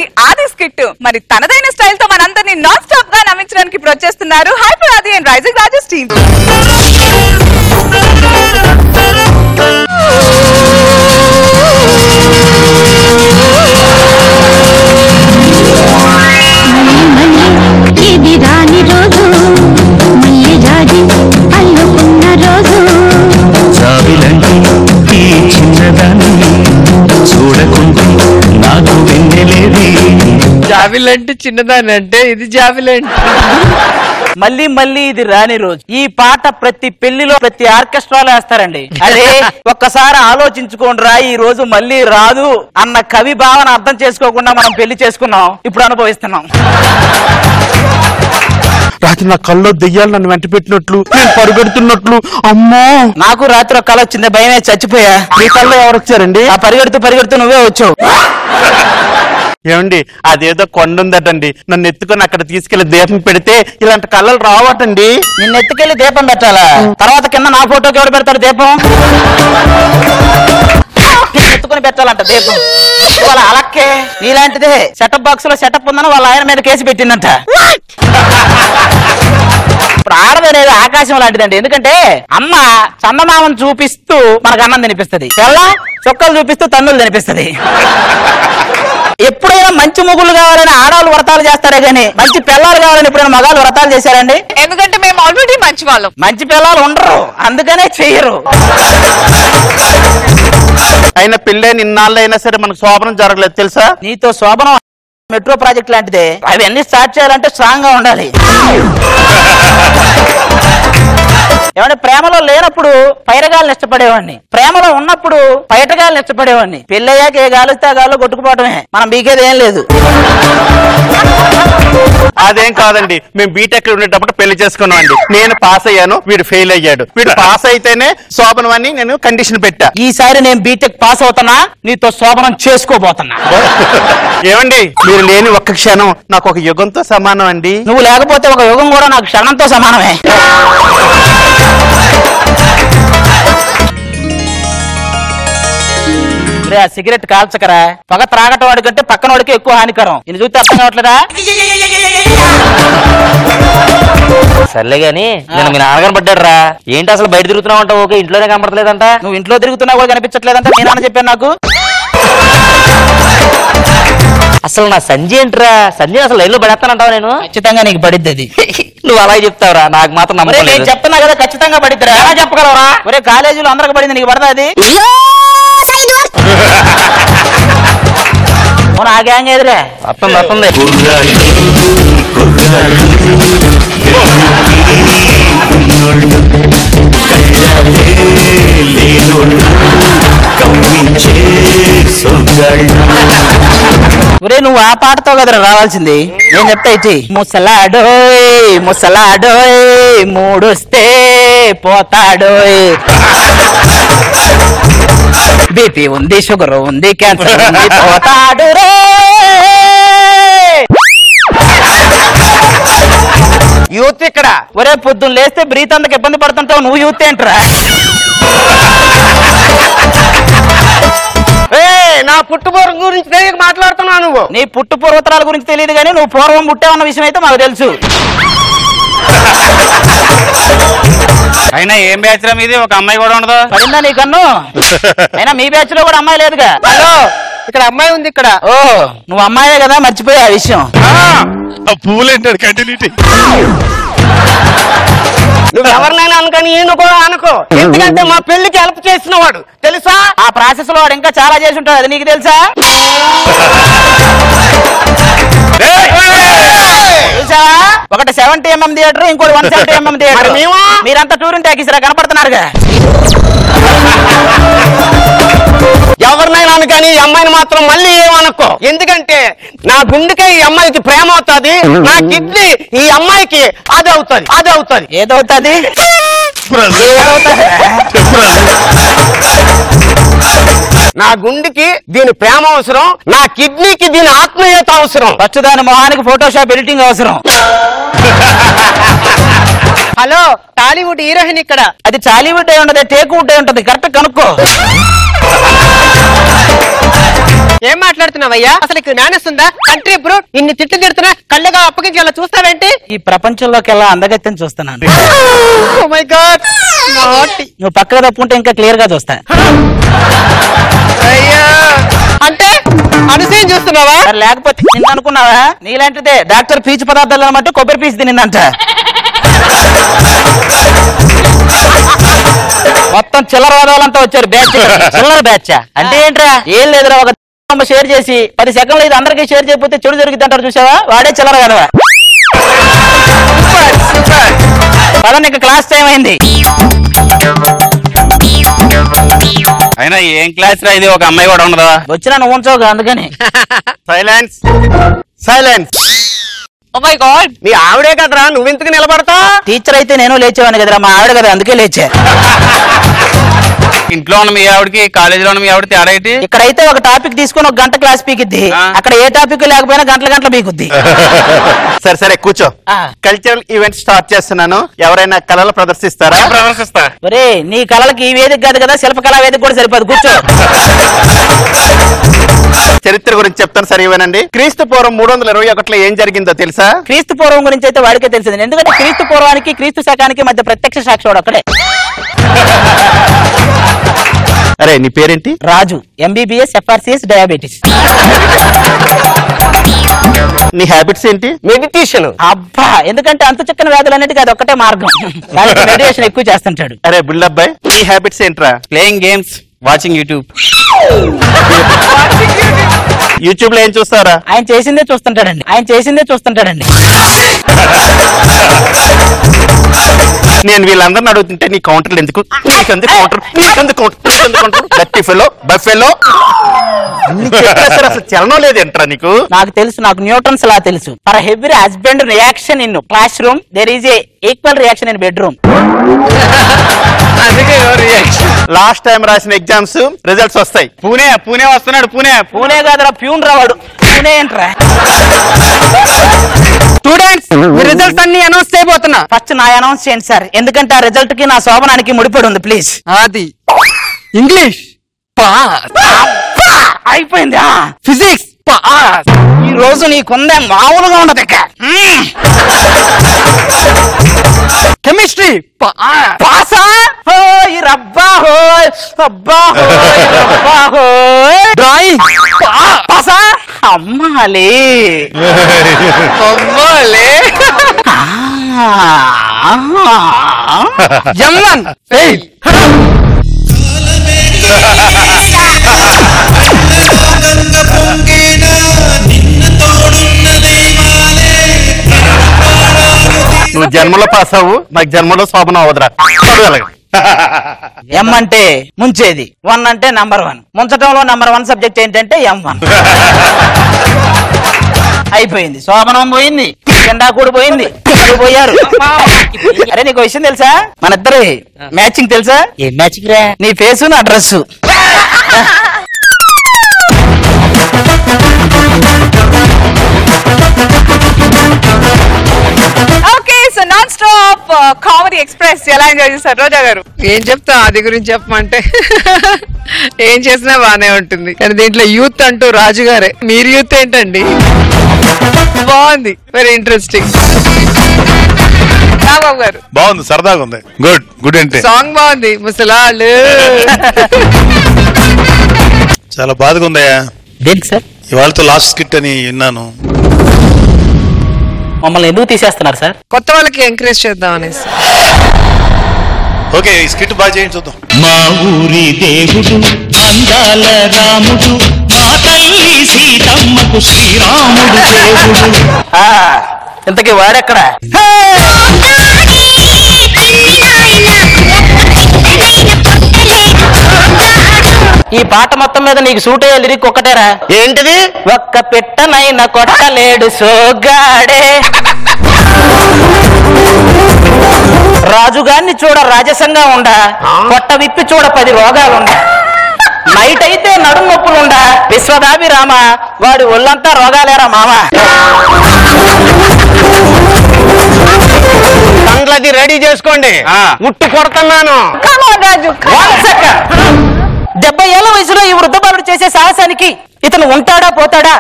అది ఆది స్కిట్. మరి తనదైన స్టైల్ తో మనందరినీ నాన్ స్టాప్ గా నమ్మించడానికి ఇప్పుడు వచ్చేస్తున్నారు హైపర్ ఆది అండ్ రైజింగ్ రాజెస్ టీమ్. ఇది రాని రోజు మళ్ళీ జాజి అల్లుకున్న రోజు జాబిలంటే ఈ చిన్నదాన్ని చూడకుంటే నాకు వెన్నెలేది. జాబిలంటే చిన్నదాన్ని అంటే ఇది జాబిలంటే. మళ్ళీ మళ్ళీ ఇది రాని రోజు. ఈ పాట ప్రతి పెళ్లిలో ప్రతి ఆర్కెస్ట్రాలో వేస్తారండి. అరే ఒక్కసారి ఆలోచించుకోండి రా, ఈ రోజు మళ్ళీ రాదు అన్న కవి భావన అర్థం చేసుకోకుండా మనం పెళ్లి చేసుకున్నాం, ఇప్పుడు అనుభవిస్తున్నాం. రాత్రి నా కల్లో దెయ్యాలు నన్ను వెంట పెట్టినట్లు, నేను పరిగెడుతున్నట్లు. అమ్మో, నాకు రాత్రి ఒక కళ వచ్చింది, భయమే చచ్చిపోయా. మీ కల్లో ఎవరు వచ్చారండి? ఆ పరిగెడుతూ పరిగెడుతూ నువ్వే వచ్చావు. ఏమండి, అదేదో కొండ ఉందటండి, నన్ను ఎత్తుకొని అక్కడ తీసుకెళ్లి దీపం పెడితే ఇలాంటి కళ్ళలు రావటండి. నిన్ను ఎత్తుకెళ్లి దీపం పెట్టాలా? తర్వాత కింద నా ఫోటోకి ఎవరు పెడతారు దీపం? ఎత్తుకొని పెట్టాలంట దీపం. వాళ్ళ అలక్కే నీలాంటిదే సెటప్ బాక్స్ లో సెటప్ ఉందని వాళ్ళ ఆయన మీద కేసు పెట్టిందంట. ఇప్పుడు ఆడదనేది ఆకాశం లాంటిదండి. ఎందుకంటే అమ్మ చందమామను చూపిస్తూ మనకు అన్నం తినిపిస్తుంది, తెల్ల చొక్కలు చూపిస్తూ తన్నులు తినిపిస్తుంది. ఎప్పుడైనా మంచి మొగుళ్ళు కావాలని ఆడవాళ్ళు వ్రతాలు చేస్తారే గానీ మంచి పిల్లలు కావాలని ఎప్పుడైనా మగాళ్ళు వ్రతాలు చేశారండి? ఎందుకంటే మేము ఆల్రెడీ మంచి వాళ్ళం. మంచి పిల్లలు ఉండరు, అందుకనే చెయ్యరు. అయినా పెళ్ళైన ఇన్నాళ్ళు అయినా సరే మనకు శోభనం జరగలేదు తెలుసా? నీతో శోభనం మెట్రో ప్రాజెక్ట్ లాంటిదే. అవన్నీ స్టార్ట్ చేయాలంటే స్ట్రాంగ్ గా ఉండాలి. ఏమంటే ప్రేమలో లేనప్పుడు పైరగాలను ఇష్టపడేవాడిని, ప్రేమలో ఉన్నప్పుడు పైటగాలను ఇష్టపడేవాడిని. పెళ్ళయ్యాక ఏ గాలిస్తే ఆ గాల్లో కొట్టుకుపోవటమే, మనం బీకేది ఏం లేదు. అదేం కాదండి, మేము బీటెక్ ఉండేటప్పుడు పెళ్లి చేసుకున్నామండి. నేను పాస్ అయ్యాను, వీడు ఫెయిల్ అయ్యాడు. వీడు పాస్ అయితేనే శోభనం అని నేను కండిషన్ పెట్టా. ఈసారి నేను బీటెక్ పాస్ అవుతున్నా, నీతో శోభనం చేసుకోబోతున్నా. ఏమండి, మీరు లేని ఒక్క క్షణం నాకు ఒక యుగంతో సమానం అండి. నువ్వు లేకపోతే ఒక యుగం కూడా నాకు క్షణంతో సమానమే. సిగరెట్ కాల్చకరా, పొగ త్రాగటం వాడి కంటే పక్కన వాడికి ఎక్కువ హానికరం. ఇది చూస్తే అర్థం కావట్లేదా? సర్లే గాని నేను మీ నాన్నగారు పడ్డాడు రా. ఏంటి అసలు బయట తిరుగుతున్నావు అంట? ఓకే, ఇంట్లోనే కనపడలేదంట. నువ్వు ఇంట్లో తిరుగుతున్నా కూడా కనిపించట్లేదంట. మీ నాన్న చెప్పాను నాకు. అసలు నా సంజయ్ ఏంట్రా? సంజయ్ అసలు లైన్ లో పడేస్తానంటావా? నేను ఖచ్చితంగా నీకు పడిద్ది అది. నువ్వు అలాగే చెప్తావురా, నాకు మాత్రం నమ్మకం లేదు. నేను చెప్తున్నా కదా ఖచ్చితంగా పడిద్దిరా. ఎలా చెప్పగలవరా? ఒరే కాలేజీలో అందరికి పడింది, నీకు పడదా అది? ఆ గ్యాంగ్ ఎదురే వస్తుంది వస్తుంది. ఒరే నువ్వు ఆ పాటతో కదరా రావాల్సింది. నేను చెప్తా ఇచ్చి. ముసలాడోయ్ ముసలాడోయ్ మూడొస్తే పోతాడోయ్, బీపీ ఉంది షుగర్ ఉంది క్యాన్సర్ ఉంది పోతాడు రే. యూత్ ఇక్కడ. ఒరే పొద్దున్న లేస్తే బ్రీత్ అందుకు ఇబ్బంది పడుతుంటావు, నువ్వు యూత్ ఏంట్రా? నా పుట్టుపూర్వం గురించి తెలియక మాట్లాడుతున్నావు నువ్వు. నీ పుట్టు పూర్వతరాల గురించి తెలియదు కానీ నువ్వు పూర్వం పుట్టావన్న విషయం అయితే మాకు తెలుసు. అయినా ఏం బ్యాచ్ రా మీది? ఒక అమ్మాయి కూడా ఉండదు. పడిందా నీ కన్ను? అయినా మీ బ్యాచ్ లో కూడా అమ్మాయి లేదుగా. హలో, ఇక్కడ అమ్మాయి ఉంది ఇక్కడ. ఓ నువ్వు అమ్మాయే కదా, మర్చిపోయా ఆ విషయం. పూలేంటాడు కంటిన్యూటీ. నువ్వు ఎవరినైనా అనుకని ఈయన కూడా అనుకో, ఎందుకంటే మా పెళ్లికి హెల్ప్ చేసిన వాడు తెలుసా? ఆ ప్రాసెస్ లో వాడు ఇంకా చాలా చేసి ఉంటాడు, అది నీకు తెలుసా? చూసావా? ఒకటి 70mm థియేటర్, ఇంకోటి 170mm థియేటర్. మీరంతా టూరింగ్ ట్యాక్సీరా కనపడుతున్నారుగా. ఎవరినైనా అనుకని ఈ అమ్మాయిని మాత్రం మళ్ళీ ఏమనుకో, ఎందుకంటే నా గుండెకే ఈ అమ్మాయికి ప్రేమ అవుతుంది, నా కిడ్నీ ఈ అమ్మాయికి అది అవుతుంది. అది అవుతుంది. ఏదవుతుంది? నా గుండెకి దీని ప్రేమ అవసరం, నా కిడ్నీకి దీని ఆత్మీయత అవసరం. ఫస్ట్ దాని మొహానికి ఫోటోషాప్ ఎడిటింగ్ అవసరం. హలో, టాలీవుడ్ హీరోయిన్ ఇక్కడ. అది చాలీవుడ్ అయి ఉంటది, టేక్ వుడ్ అయి ఉంటది, కరెక్ట్ కనుక్కో. ఏం మాట్లాడుతున్నావయ్యా? అసలు నీకు జ్ఞానస్తుందా? కంట్రీ బ్రూట్ ఇన్ని తిట్లు తిడుతున్నా కళ్ళగా అప్పగించి అలా చూస్తావేంటి? ఈ ప్రపంచంలోకి అందగత్యం చూస్తున్నాను. Oh my God. నువ్వు పక్కన తప్పుంటే ఇంకా క్లియర్ గా చూస్తా. అయ్యా అంటే అనుసూయం చూస్తున్నావా? మరి లేకపోతే నిన్న అనుకున్నావా? నీలాంటిదే డాక్టర్ పీచు పదార్థాలు అనమాట కొబ్బరి పీచు తినిందంట. మొత్తం చిల్లర వాదాలంతా వచ్చారు బ్యాచ్. చిల్లర బ్యాచ్ అంటే ఏంట్రా? ఏం లేదురా, ఒక షేర్ చేసి 10 సెకండ్లు ఇది అందరికీ షేర్ చేయకపోతే చెడు జరుగుతుంది అంటారు చూసావా? వాడే చిల్లర కదవా. పదండి, ఇంకా క్లాస్ టైం అయింది. అయినా ఏం క్లాస్ రా ఇది? ఒక అమ్మాయి కూడా ఉండదా? వచ్చినా నువ్వు ఉంచవుగా, అందుకని. Silence silence. Oh my God. మీ ఆవిడే కదరా, నువ్వెందుకు నిలబడతావు? టీచర్ అయితే నేను లేచేవాడిని కదరా, మా ఆవిడ కదా, అందుకే లేచా. ఇంట్లో ఉన్న మీ ఆవిడకి కాలేజీలో ఉన్న మీ ఆవిడ తేడా ఏంటి? ఇక్కడైతే ఒక టాపిక్ తీసుకొని 1 గంట క్లాస్ పీకిద్ది, అక్కడ ఏ టాపిక్ లేకపోయినా గంటల పీకుద్ది. సరే సరే కూర్చో. ఆ. కల్చరల్ ఈవెంట్ స్టార్ట్ చేస్తున్నాను. ఎవరైనా కళలు ప్రదర్శిస్తారా? ప్రదర్శిస్తా. ఒరే, నీ కళలకి ఈ వేదిక కాదు కదా, శిల్పకళా వేదిక కూడా సరిపోదు, కూర్చో. చరిత్ర గురించి చెప్తాను, సరే ఇవ్వనండి. క్రీస్తు పూర్వం 321లో ఏం జరిగిందో తెలుసా? క్రీస్తు పూర్వం గురించి అయితే వాడికే తెలిసింది, ఎందుకంటే క్రీస్తు పూర్వానికి క్రీస్తు శకానికి మధ్య ప్రత్యక్ష సాక్షి వాడు అక్కడే. అరే నీ పేరేంటి? రాజు, MBBS FRCS డయాబెటీస్. నీ హ్యాబిట్స్ ఏంటి? మెడిటేషన్. అబ్బా, ఎందుకంటే అంత చిక్కని వ్యాధులన్నిటికీ అది ఒక్కటే మార్గం. మెడిటేషన్ ఎక్కువ చేస్తుంటాడు. అరే బుల్లబ్బాయ్, నీ హ్యాబిట్స్ ఏంట్రా? Playing games, watching YouTube. YouTube లో ఏం చూస్తారా? ఆయన చేసిందే చూస్తుంటాడండి. నేను వీళ్ళందరిని అడుగుతుంటే నీ కౌంటర్లు ఎందుకు? అసలు చలనం లేదేంట్రా నీకు? నాకు తెలుసు, నాకు న్యూటన్స్ లా తెలుసు. For every husband reaction in class room there is a equal reaction in bedroom. Last time రాసిన ఎగ్జామ్స్ రిజల్ట్స్ వస్తాయి. పూణే వస్తున్నాడు. పూణే కాదురా, ప్యూన్ రావాడు. పూణే ఏంట్రా? స్టూడెంట్స్, రిజల్ట్స్ అన్ని అనౌన్స్ చేయబోతున్నా. ఫస్ట్ నా అనౌన్స్ చేయండి సార్, ఎందుకంటే ఆ రిజల్ట్ కి నా శోభనానికి ముడిపడి ఉంది. ప్లీజ్. అది ఇంగ్లీష్ పాస్. అయిపోయింది. Physics pass. ఈ రోజు నీకుందే మామూలుగా ఉండదు. కెమిస్ట్రీ పాసా? హోయ్ రబ్బా హోయ్, అబ్బా హోయ్, రబ్బా హోయ్. డ్రాయింగ్ పాసా? అమ్మాలే జమ్మన్ ఫెయిల్. నువ్వు జన్మలో పాస్ అవ్వు, నాకు జన్మలో శోభనం అవదురా. ఎం అంటే ముంచేది, 1 అంటే నంబర్ 1. ముంచటంలో నంబర్ 1 సబ్జెక్ట్ ఏంటంటే M1. అయిపోయింది, శోభనం పోయింది, జెండా కూడా పోయింది, పోయారు. అరే నీకు విషయం తెలుసా? మన ఇద్దరి మ్యాచింగ్ తెలుసా? ఏం మ్యాచింగ్ రా? నీ ఫేసు నా dress. Okay, so non stop comedy express ఎలా ఎంజాయ్ చేస్తారు రోజా గారు? ఏం చెప్తా అది గురించి చెప్పమంటే ఏం చేసినా బానే ఉంటుంది, కానీ దీంట్లో యూత్ అంటూ రాజు గారే. మీరు యూత్ ఏంటండి? బాగుంది, వెరీ ఇంట్రెస్టింగ్. రాబాబు గారు? బాగుంది, సరదాగా ఉంది. గుడ్ అంటే సాంగ్ బాగుంది, ముసలాళ్ళు. చాలా బాధగా ఉందయ్యా. దేనికి సార్? ఇవాళతో లాస్ట్ స్కిట్ అని విన్నాను. మమ్మల్ని ఎందుకు తీసేస్తున్నారు సార్? కొత్త వాళ్ళకి ఎంకరేజ్ చేద్దాం అనేసి. ఓకే, ఈ స్కిట్ బాగా చేయండి చూద్దాం. మా ఊరి దేవుడు అందాల రాముడు, మా తల్లి సీతమ్మకు శ్రీరాముడు దేవుడు. ఇంతకీ వాడెక్కడ? ఈ పాట మొత్తం మీద నీకు సూట్ అయ్యే లిరిక్ ఒక్కటేరా. ఏంటిది? ఒక్క పెట్టనైనా కొట్టలేడు సోగాడే, రాజుగాన్ని చూడ రాజసంగా ఉండా, కొట్ట విప్పి చూడ 10 రోగాలుండా, నైట్ అయితే నడుము నొప్పులుండా, విశ్వదాభిరామ వాడి ఒళ్ళంతా రోగాలేరా మామ. కండ్లది రెడీ చేసుకోండి, ముట్టు కొడుతున్నాను. 70 ఏళ్ల వయసులో ఈ వృద్ధ బాలుడు చేసే సాహసానికి ఇతను ఉంటాడా పోతాడా?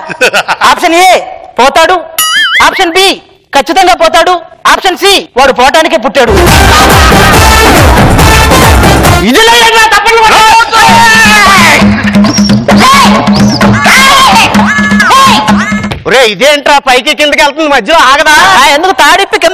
ఆప్షన్ ఏ పోతాడు, ఆప్షన్ బి ఖచ్చితంగా పోతాడు, ఆప్షన్ సి వాడు పోవటానికే పుట్టాడు. ఒరే ఇదేంట్రా పైకి కిందకి వెళ్తుంది మధ్యలో ఆగదా? ఎందుకు తాడిప్పి కింద